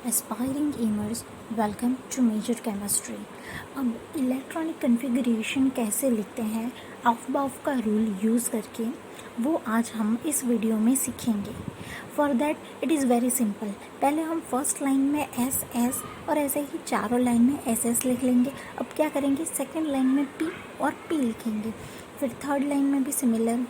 Aspiring gamers welcome to major chemistry. अब electronic configuration कैसे लिखते हैं ऑफ का रूल यूज़ करके वो आज हम इस वीडियो में सीखेंगे। For that it is very simple. पहले हम फर्स्ट लाइन में एस एस और ऐसे ही चारों लाइन में एस एस लिख लेंगे। अब क्या करेंगे, सेकेंड लाइन में पी और पी लिखेंगे, फिर थर्ड लाइन में भी सिमिलर।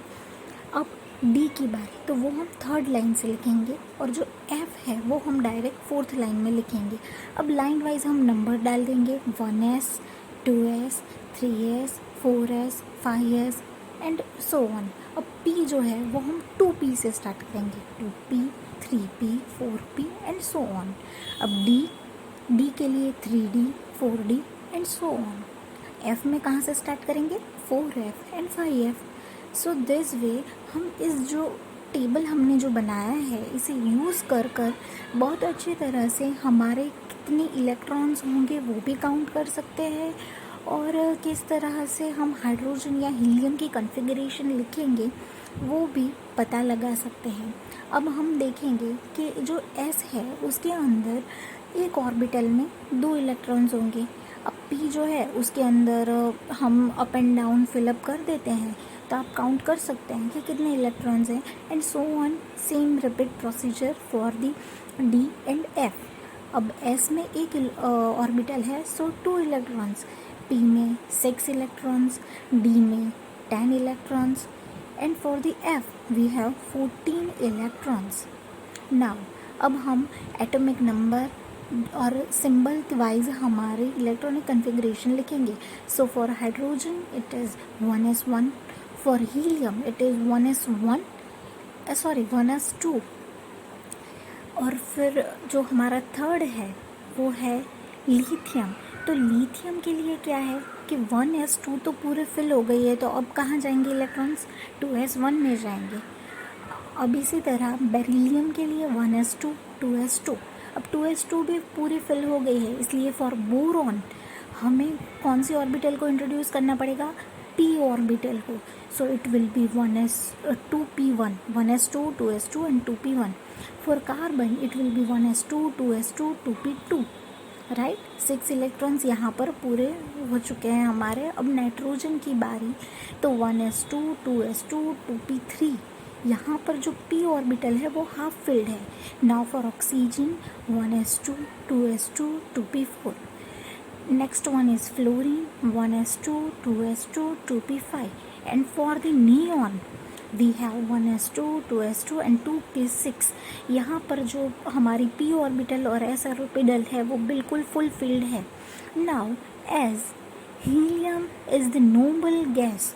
अब डी की बारी तो वो हम थर्ड लाइन से लिखेंगे और जो एफ है वो हम डायरेक्ट फोर्थ लाइन में लिखेंगे। अब लाइन वाइज हम नंबर डाल देंगे 1s 2s 3s 4s 5s and so on. अब पी जो है वो हम 2p से स्टार्ट करेंगे, 2p 3p 4p and so on. अब डी के लिए 3d 4d and so on. F में कहाँ से स्टार्ट करेंगे, 4f and 5f। So this way हम इस जो टेबल हमने जो बनाया है इसे यूज़ कर बहुत अच्छी तरह से हमारे कितने इलेक्ट्रॉन्स होंगे वो भी काउंट कर सकते हैं और किस तरह से हम हाइड्रोजन या हीलियम की कॉन्फ़िगरेशन लिखेंगे वो भी पता लगा सकते हैं। अब हम देखेंगे कि जो S है उसके अंदर एक ऑर्बिटल में 2 इलेक्ट्रॉन्स होंगे। अब P जो है उसके अंदर हम अप एंड डाउन फिलअप कर देते हैं तो आप काउंट कर सकते हैं कि कितने इलेक्ट्रॉन्स हैं and so on. Same repeat procedure for the D and F. अब एस में एक ऑर्बिटल है सो 2 इलेक्ट्रॉन्स, पी में 6 इलेक्ट्रॉन्स, डी में 10 electrons and for the F we have 14 electrons. Now अब हम एटॉमिक नंबर और सिंबल वाइज हमारे इलेक्ट्रॉनिक कन्फिग्रेशन लिखेंगे। So for hydrogen it is 1s1, for helium it is 1s1 1s2 और फिर जो हमारा थर्ड है वो है लिथियम। तो लिथियम के लिए क्या है कि 1s2 तो पूरे फिल हो गई है, तो अब कहाँ जाएंगे इलेक्ट्रॉन्स, 2s1 में जाएंगे। अब इसी तरह बेरिलियम के लिए 1s2 2s2। अब 2s2 भी पूरी फिल हो गई है, इसलिए फॉर बोरॉन हमें कौन सी ऑर्बिटल को इंट्रोड्यूस करना पड़ेगा, p ऑर्बिटल को। So it will be 2p1 1s2 2s2 and 2p1। For carbon it will be 1s2 2s2 2p2। Right, 6 electrons यहाँ पर पूरे हो चुके हैं हमारे। अब नाइट्रोजन की बारी तो 1s2 2s2 2p3। यहाँ पर जो p ऑर्बिटल है वो हाफ फिल्ड है। Now for oxygen 1s2 2s2 2p4। Next one is fluorine 1s2 2s2 2p5 and for the neon we have 1s2 2s2 and 2p6। यहाँ पर जो हमारी p ऑर्बिटल और s ऑर्बिटल है वो बिल्कुल फुल फिल्ड है। Now as helium is the noble gas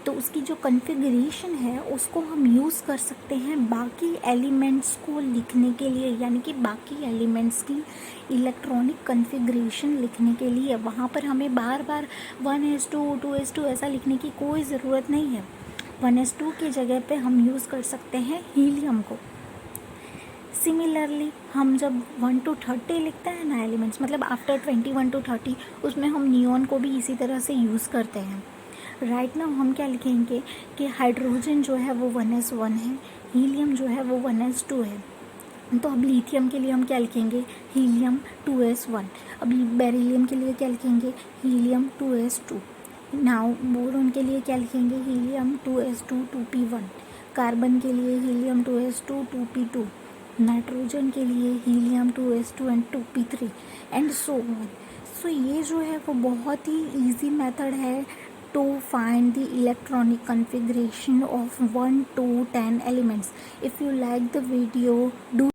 तो उसकी जो कन्फिगरेशन है उसको हम यूज़ कर सकते हैं बाकी एलिमेंट्स को लिखने के लिए, यानी कि बाकी एलिमेंट्स की इलेक्ट्रॉनिक कन्फिगरेशन लिखने के लिए। वहाँ पर हमें बार बार 1s2 2s2 ऐसा लिखने की कोई ज़रूरत नहीं है। 1s2 की जगह पे हम यूज़ कर सकते हैं हीलियम को। सिमिलरली हम जब 1 to 30 लिखते हैं ना एलिमेंट्स, मतलब आफ्टर 21 to 30, उसमें हम नियॉन को भी इसी तरह से यूज़ करते हैं। राइट नाउ हम क्या लिखेंगे कि हाइड्रोजन जो है वो 1s1 है, हीलियम जो है वो 1s2 है। तो अब लिथियम के लिए हम क्या लिखेंगे, हीलियम 2s1। अब बेरिलियम के लिए क्या लिखेंगे, हीलियम 2s2। नाउ बोरॉन के लिए क्या लिखेंगे, हीलियम 2s2 2p1। कार्बन के लिए हीलियम 2s2 2p2। नाइट्रोजन के लिए helium 2s2 and 2p3 and so on. So ये जो है वो बहुत ही ईजी मेथड है to find the electronic configuration of 1 to 10 elements. If you like the video, do